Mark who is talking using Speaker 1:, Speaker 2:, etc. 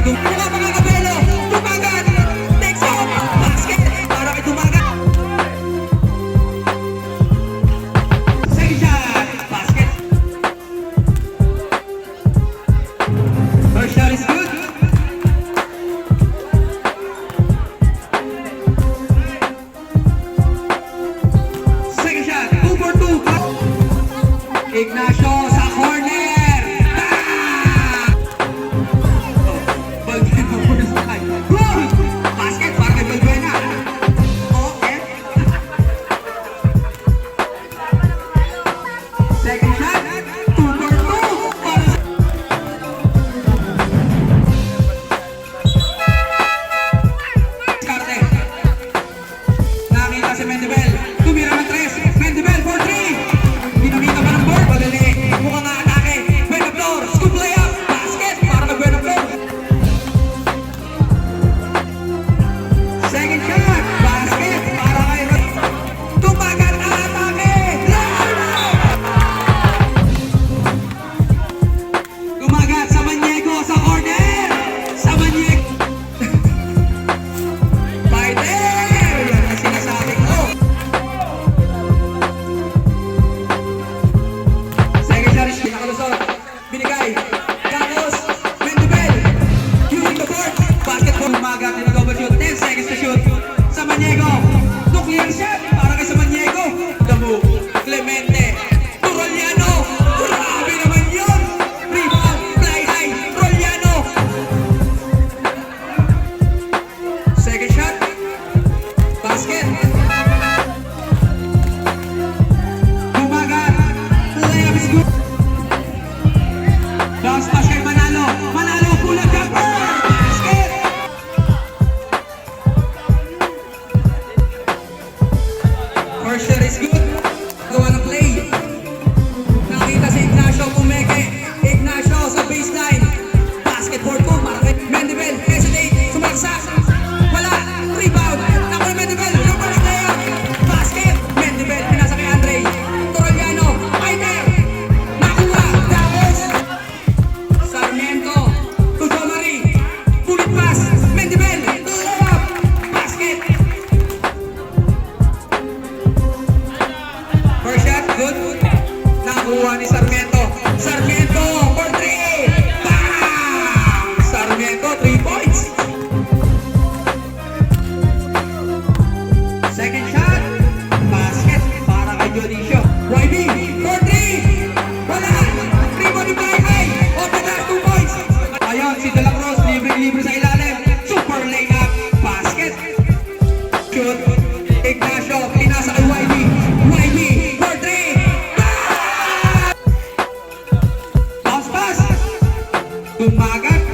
Speaker 1: Mga kabelo, tumagat. Next shot, basket. Para kay tumagat. Second shot, basket. First shot is good. Second shot, 2 for 2. Ignacio sa corner. Goal! Basket para kay Balbuena. Okay. Second shot, 2 for 2. Para sa Diskarte. Nakita si Mendebel. Tumira ng 3. Mendebel for 3. Ginamita pa ng board. Padali. Mukhang atake. Buena floor. Scoop layup. Basket para kay Buena floor. Second shot. Basket para kay Tumagat ang atake. Tumagat sa Maniego sa corner. Sa Maniego. Fighter! Yan ang sinasabi ko. Second shot is pinakalusot. Binigay. Gagos. Mendebel. Using the board. Basketball. Tumagat in a double shoot. 10 seconds to shoot. Sa Maniego. Nuclear shot. Para kay sa Maniego. Damu. Clemente. Turoliano. Grabe naman yun. Rebound. Fly high. Turoliano. Second shot. Basket. Tumagat. Layup is good. Bounce pass kay Manalo. Manalo pull up jumper. Basket. First shot is good. Gawa ng play. Nakita si Ignacio Pumeke. Ignacio sa baseline. Basketball ko para kay Mendebel. Hesitate. Sumaksak. Wala. Rebound. Naku ni Mendebel. Yung first layup. Basket. Mendebel. Pinasa kay Andre. Toroliano. Fighter. Nakuha. Tapos. Sarmiento. To Jomari. Pulit pass. Mendebel. Layup. Basket. First shot. Good. Nakuha ni Sarmiento. Sarmiento for 3. Bam! Sarmiento 3 points. Second shot. Basket para kay Dionisio. YB for 3. Wala. 3 body fly high. Off the glass 2 points. Ayun si De La Cruz. Libre sa ilalim. Super layup. Basket. Shoot. Ignacio. Pinasa kay YB. YB for 3. Bounce pass. Tumagat.